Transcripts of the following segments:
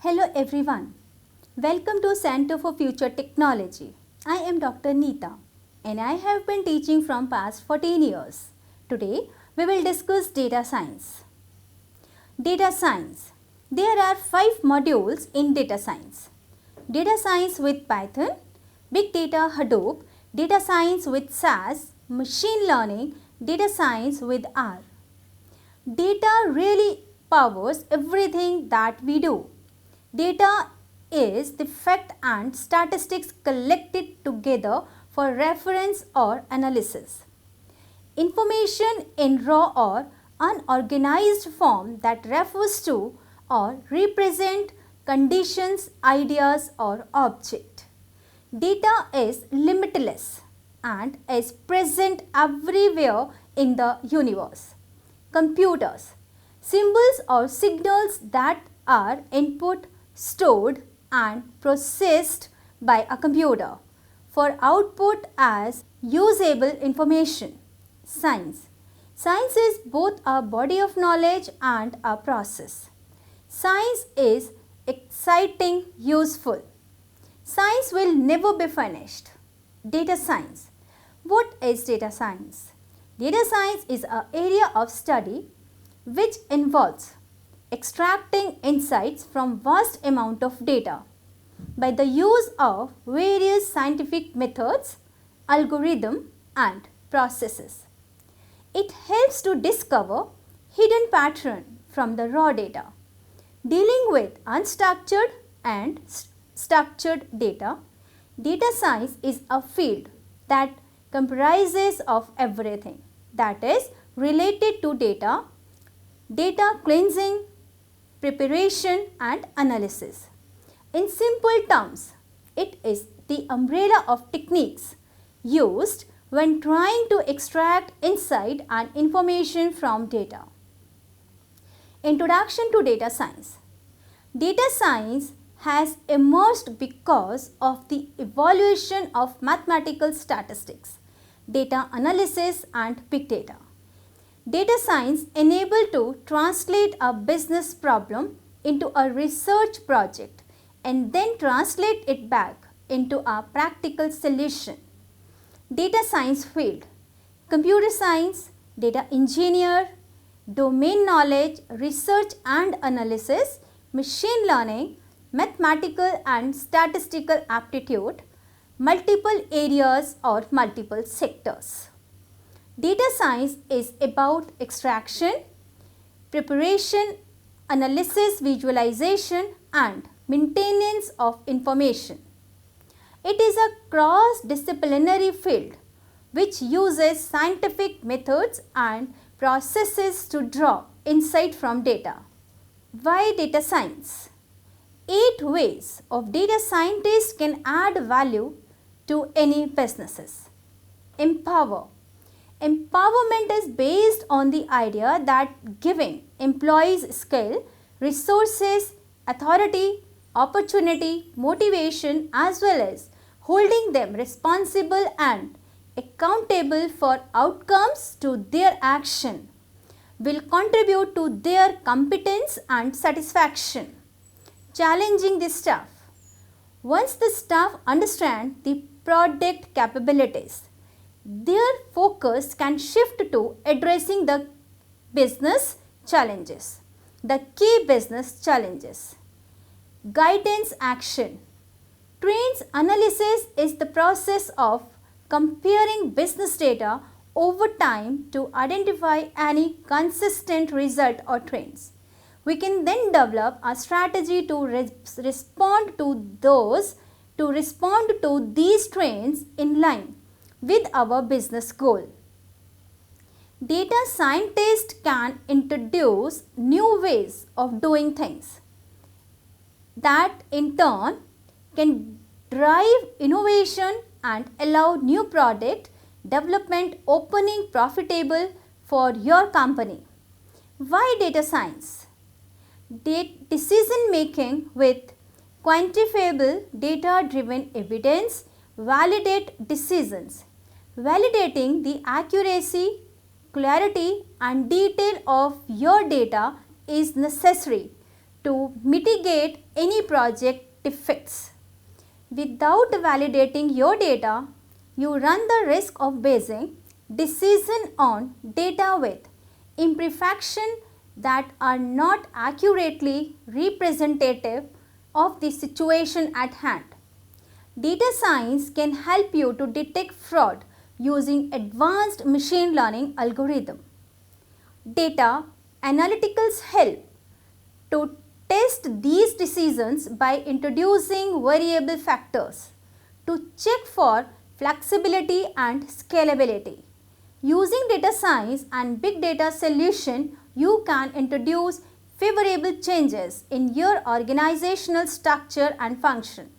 Hello everyone. Welcome to Center for Future Technology. I am Dr. Neeta and I have been teaching from past 14 years. Today we will discuss data science. Data science. There are 5 modules in data science. Data science with Python, Big Data Hadoop, data science with SAS, machine learning, data science with R. Data really powers everything that we do. Data is the fact and statistics collected together for reference or analysis. Information in raw or unorganized form that refers to or represent conditions, ideas or object. Data is limitless and is present everywhere in the universe. Computers, symbols or signals that are input, stored and processed by a computer for output as usable information. Science. Science is both a body of knowledge and a process. Science is exciting, useful. Science will never be finished. Data science. What is data science? Data science is an area of study which involves extracting insights from vast amount of data by the use of various scientific methods, algorithms and processes. It helps to discover hidden patterns from the raw data. Dealing with unstructured and structured data, data science is a field that comprises of everything that is related to data, data cleansing, preparation and analysis. In simple terms, it is the umbrella of techniques used when trying to extract insight and information from data. Introduction to data science. Data science has emerged because of the evolution of mathematical statistics, data analysis and big data. Data science enables to translate a business problem into a research project and then translate it back into a practical solution. Data science field, computer science, data engineer, domain knowledge, research and analysis, machine learning, mathematical and statistical aptitude, multiple areas or multiple sectors. Data science is about extraction, preparation, analysis, visualization and maintenance of information. It is a cross-disciplinary field which uses scientific methods and processes to draw insight from data. Why data science? 8 ways of data scientists can add value to any businesses. Empower. Empowerment is based on the idea that giving employees skill, resources, authority, opportunity, motivation as well as holding them responsible and accountable for outcomes to their action will contribute to their competence and satisfaction. Challenging the staff. Once the staff understand the product capabilities, their focus can shift to addressing the business challenges, the key business challenges. Guidance action. Trends analysis is the process of comparing business data over time to identify any consistent result or trends. We can then develop a strategy to respond to these trends in line with our business goal. Data scientists can introduce new ways of doing things that in turn can drive innovation and allow new product development opening profitable for your company. Why data science? Decision making with quantifiable data-driven evidence validate decisions. Validating the accuracy, clarity and detail of your data is necessary to mitigate any project defects. Without validating your data, you run the risk of basing decision on data with imperfections that are not accurately representative of the situation at hand. Data science can help you to detect fraud using advanced machine learning algorithms. Data analyticals help to test these decisions by introducing variable factors to check for flexibility and scalability. Using data science and big data solution, you can introduce favorable changes in your organizational structure and function.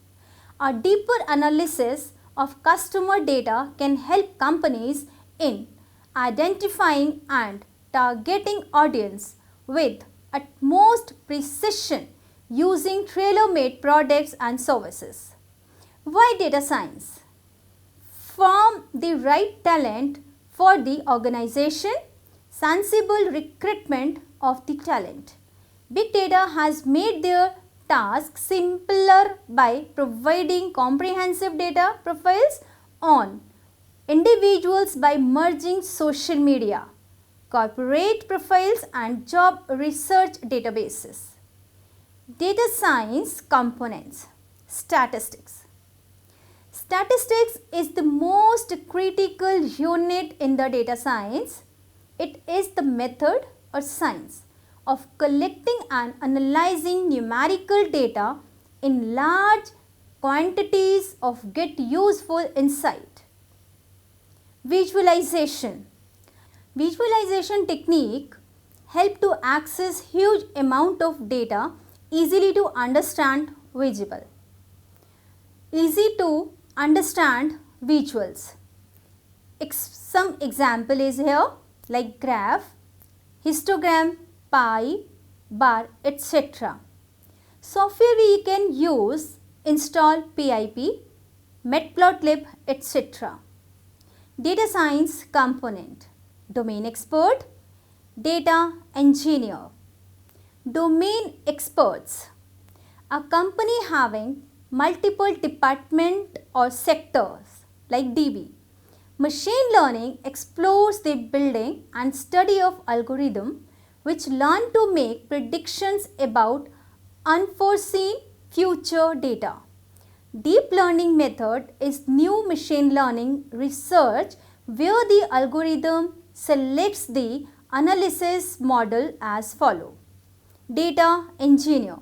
A deeper analysis of customer data can help companies in identifying and targeting audience with utmost precision using tailor-made products and services. Why data science? Form the right talent for the organization, sensible recruitment of the talent. Big data has made their task simpler by providing comprehensive data profiles on individuals by merging social media, corporate profiles and job research databases. Data science components. Statistics. Statistics is the most critical unit in the data science. It is the method or science of collecting and analyzing numerical data in large quantities of get useful insight. Visualization. Visualization technique help to access huge amount of data easily to understand visible. Easy to understand visuals. Some example is here like graph, histogram, pie, bar, etc. Software we can use install PIP, Matplotlib, etc. Data science component. Domain expert, data engineer. Domain experts. A company having multiple departments or sectors like DB. Machine learning explores the building and study of algorithm which learn to make predictions about unforeseen future data. Deep learning method is new machine learning research where the algorithm selects the analysis model as follow. Data engineer.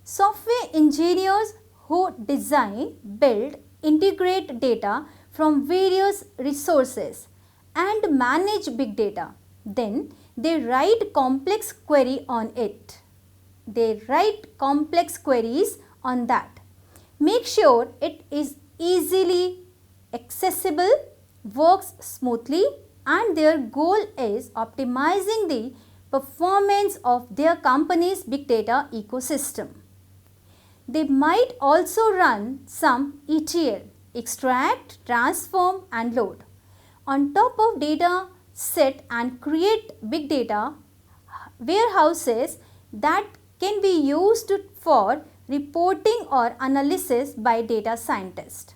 Software engineers who design, build, integrate data from various resources and manage big data. Then they write complex query on it. They write complex queries on that. Make sure it is easily accessible, works smoothly, and their goal is optimizing the performance of their company's big data ecosystem. They might also run some ETL, extract, transform and load on top of data set and create big data warehouses that can be used for reporting or analysis by data scientists.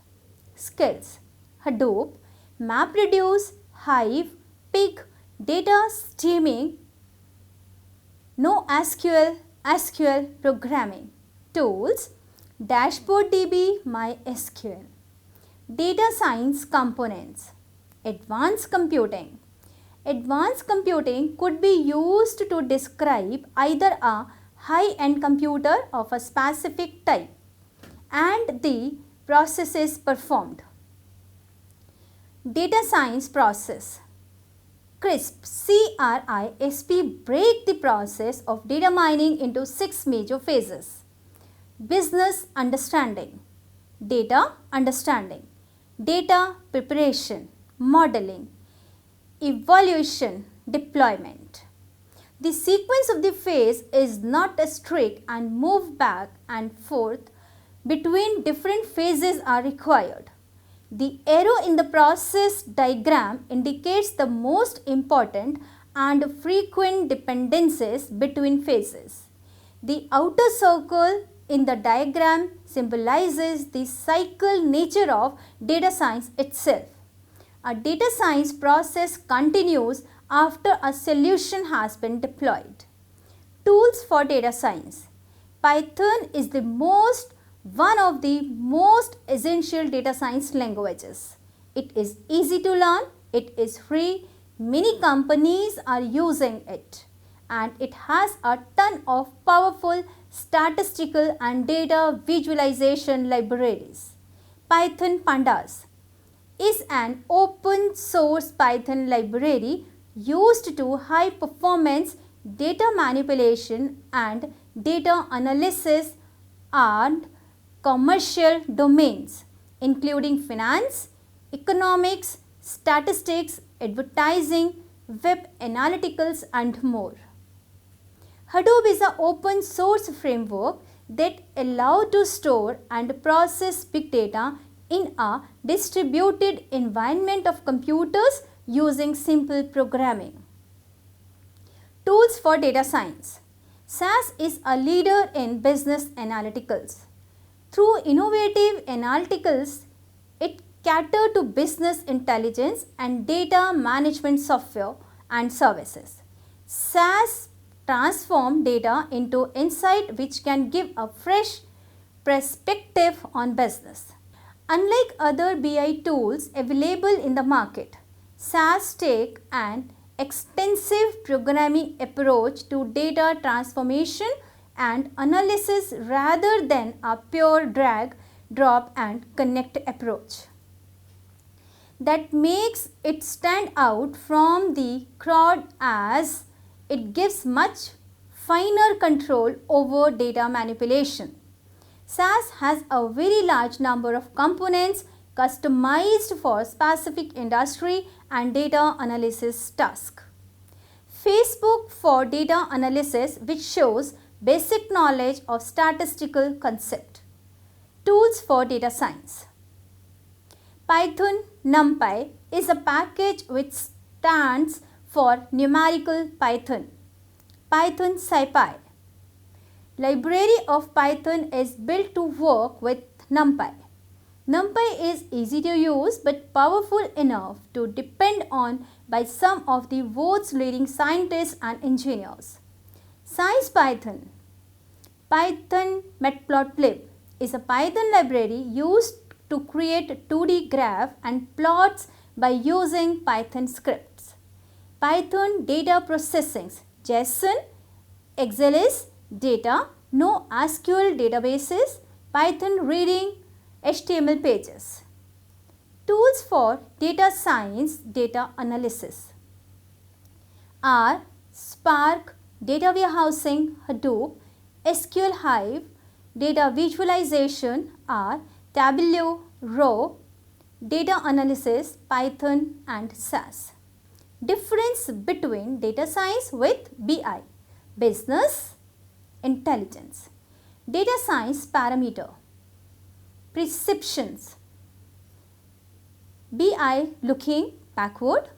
Skills: Hadoop, MapReduce, Hive, Pig, data streaming, NoSQL, SQL programming. Tools: DashboardDB, MySQL. Data science components. Advanced computing. Advanced computing could be used to describe either a high-end computer of a specific type and the processes performed. Data science process. CRISP, C-R-I-S-P break the process of data mining into 6 major phases. Business understanding, data understanding, data preparation, modeling, evaluation, deployment. The sequence of the phase is not strict and move back and forth between different phases are required. The arrow in the process diagram indicates the most important and frequent dependencies between phases. The outer circle in the diagram symbolizes the cycle nature of data science itself. A data science process continues after a solution has been deployed. Tools for data science. Python is one of the most essential data science languages. It is easy to learn, it is free, many companies are using it, and it has a ton of powerful statistical and data visualization libraries. Python Pandas is an open source Python library used to high performance data manipulation and data analysis and commercial domains including finance, economics, statistics, advertising, web analyticals and more. Hadoop is an open source framework that allows to store and process big data in a distributed environment of computers using simple programming. Tools for data science. SAS is a leader in business analyticals. Through innovative analyticals, it caters to business intelligence and data management software and services. SAS transforms data into insight which can give a fresh perspective on business. Unlike other BI tools available in the market, SAS takes an extensive programming approach to data transformation and analysis rather than a pure drag, drop and connect approach. That makes it stand out from the crowd as it gives much finer control over data manipulation. SAS has a very large number of components customized for specific industry and data analysis tasks. Facebook for data analysis, which shows basic knowledge of statistical concept. Tools for data science. Python NumPy is a package which stands for numerical Python. Python SciPy. Library of Python is built to work with NumPy. NumPy is easy to use but powerful enough to depend on by some of the world's leading scientists and engineers. SciPython. Python Matplotlib is a Python library used to create 2D graph and plots by using Python scripts. Python data processing. JSON, XLS, data, NoSQL databases, Python reading HTML pages. Tools for data science data analysis are Spark, data warehousing, Hadoop, SQL Hive, data visualization are Tableau, Row, data analysis, Python and SAS. Difference between data science with BI, business intelligence. Data science parameter, perceptions. BI looking backward,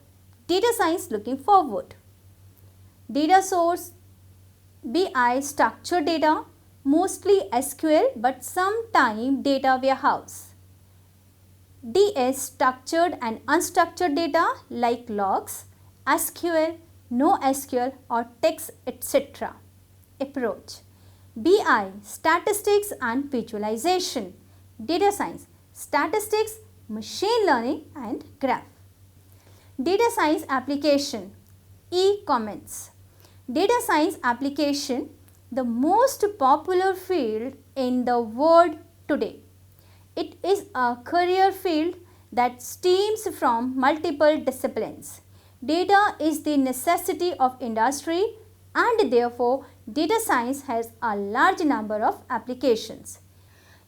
data science looking forward. Data source, BI structured data, mostly SQL but sometime data warehouse. DS structured and unstructured data like logs, SQL, NoSQL or text etc. Approach. BI statistics and visualization. Data science statistics, machine learning and graph. Data science application, e-comments. Data science application, the most popular field in the world today. It is a career field that stems from multiple disciplines. Data is the necessity of industry and therefore data science has a large number of applications.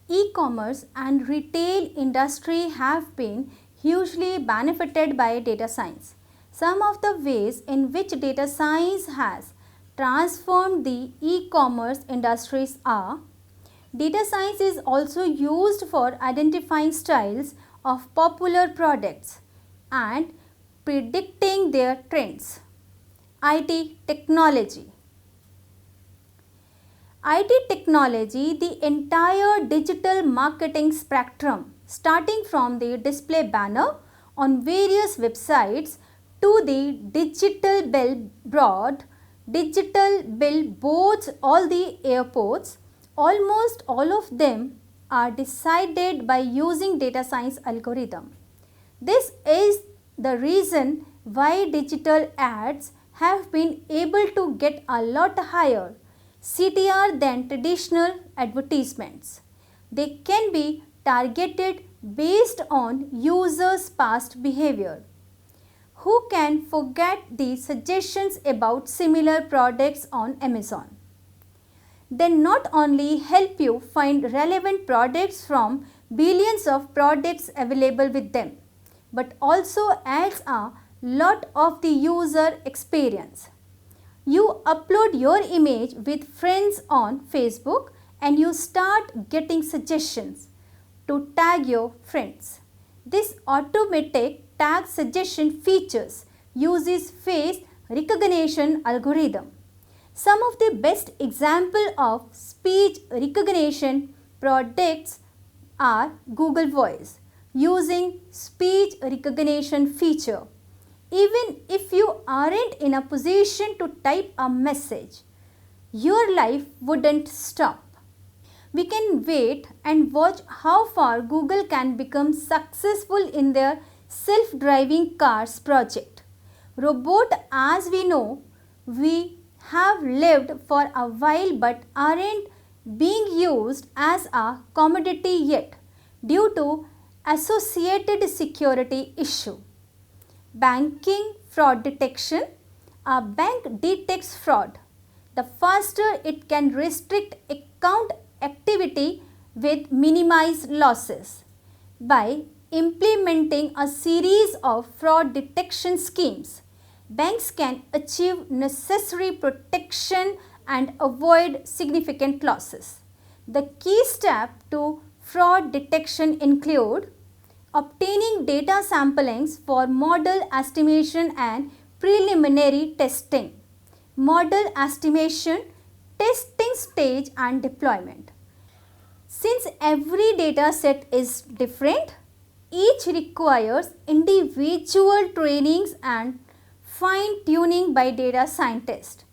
E-commerce and retail industry have been hugely benefited by data science. Some of the ways in which data science has transformed the e-commerce industries are: data science is also used for identifying styles of popular products and predicting their trends. IT technology. IT technology, the entire digital marketing spectrum, starting from the display banner on various websites to the digital billboards, all the airports, almost all of them are decided by using data science algorithm. This is the reason why digital ads have been able to get a lot higher CTR than traditional advertisements. They can be targeted based on users' past behavior. Who can forget the suggestions about similar products on Amazon? They not only help you find relevant products from billions of products available with them, but also adds a lot of the user experience. You upload your image with friends on Facebook and you start getting suggestions to tag your friends. This automatic tag suggestion features uses face recognition algorithm. Some of the best example of speech recognition products are Google Voice using speech recognition feature. Even if you aren't in a position to type a message, your life wouldn't stop. We can wait and watch how far Google can become successful in their self-driving cars project. Robot, as we know, we have lived for a while but aren't being used as a commodity yet due to associated security issue. Banking fraud detection. A bank detects fraud. The faster it can restrict account activity with minimized losses. By implementing a series of fraud detection schemes, banks can achieve necessary protection and avoid significant losses. The key steps to fraud detection include obtaining data samplings for model estimation and preliminary testing, model estimation, testing stage and deployment. Since every data set is different, each requires individual trainings and fine tuning by data scientists.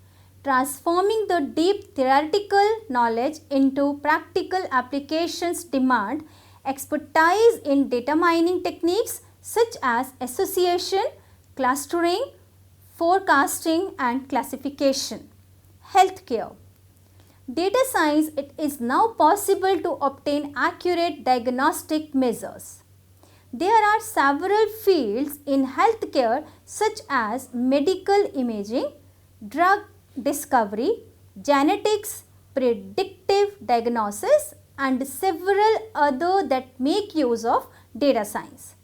Transforming the deep theoretical knowledge into practical applications demand expertise in data mining techniques such as association, clustering, forecasting and classification. Healthcare. Data science, it is now possible to obtain accurate diagnostic measures. There are several fields in healthcare such as medical imaging, drug discovery, genetics, predictive diagnosis and several other that make use of data science.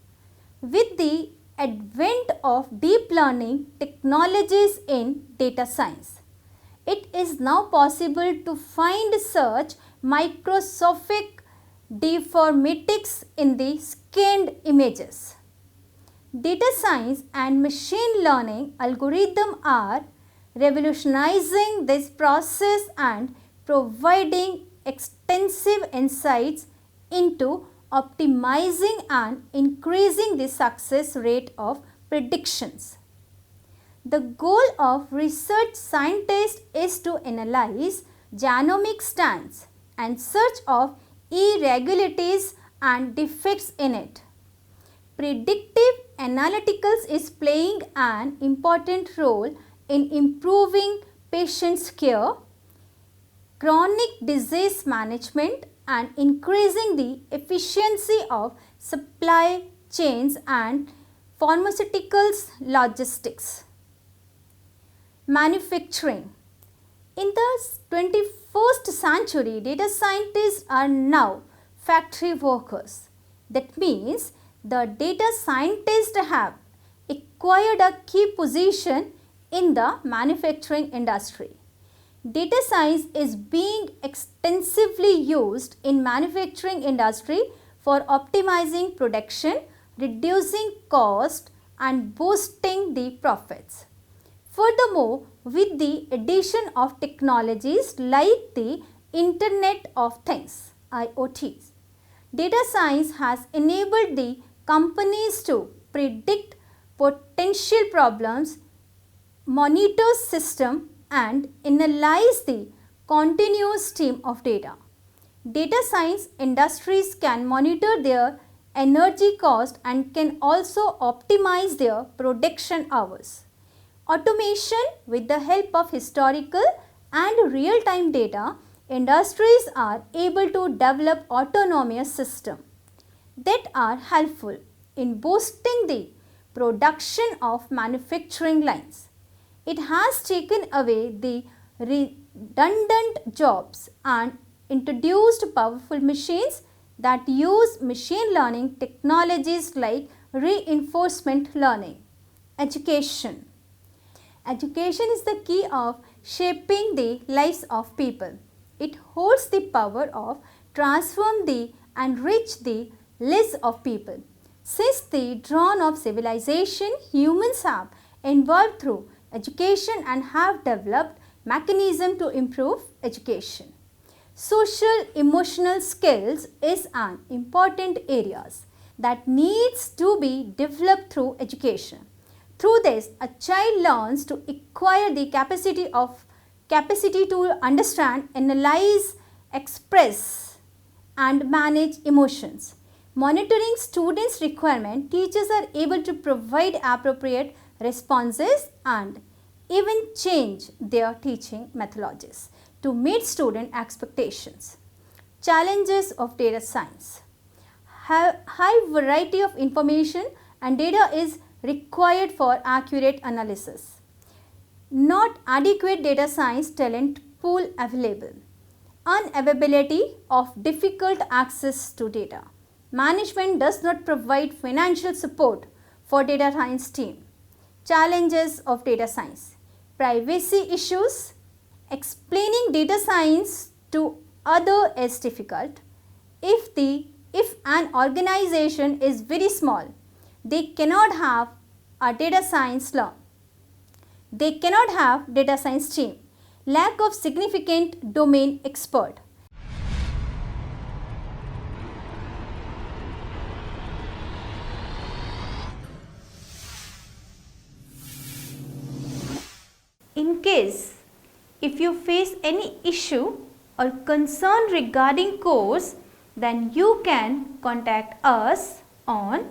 With the advent of deep learning technologies in data science, it is now possible to find such microscopic deformities in the scanned images. Data science and machine learning algorithms are revolutionizing this process and providing extensive insights into optimizing and increasing the success rate of predictions. The goal of research scientists is to analyze genomic strands and search of irregularities and defects in it. Predictive analytics is playing an important role in improving patients' care, chronic disease management and increasing the efficiency of supply chains and pharmaceuticals logistics. Manufacturing. In the 21st century, data scientists are now factory workers. That means the data scientists have acquired a key position in the manufacturing industry. Data science is being extensively used in manufacturing industry for optimizing production, reducing cost and boosting the profits. Furthermore, with the addition of technologies like the Internet of Things (IoTs). Data science has enabled the companies to predict potential problems, monitor system and analyze the continuous stream of data. Data science industries can monitor their energy cost and can also optimize their production hours. Automation with the help of historical and real-time data, industries are able to develop autonomous systems that are helpful in boosting the production of manufacturing lines. It has taken away the redundant jobs and introduced powerful machines that use machine learning technologies like reinforcement learning. Education. Education is the key of shaping the lives of people. It holds the power of transform the and enrich the lives of people. Since the dawn of civilization, humans have evolved through education and have developed mechanisms to improve education. Social emotional skills is an important area that needs to be developed through education. Through this, a child learns to acquire the capacity to understand, analyze, express and manage emotions. Monitoring students' requirements, teachers are able to provide appropriate responses and even change their teaching methodologies to meet student expectations. Challenges of data science. High variety of information and data is required for accurate analysis. Not adequate data science talent pool available. Unavailability of difficult access to data. Management does not provide financial support for data science team. Challenges of data science. Privacy issues. Explaining data science to others is difficult. If an organization is very small, they cannot have a data science team. Lack of significant domain expert. In case if you face any issue or concern regarding course, then you can contact us on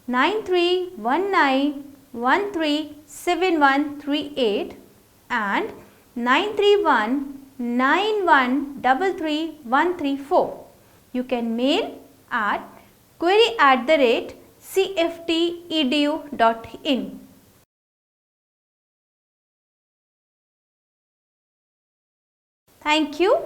9319137138 and 93191333134. You can mail at query@cftedu.in. Thank you.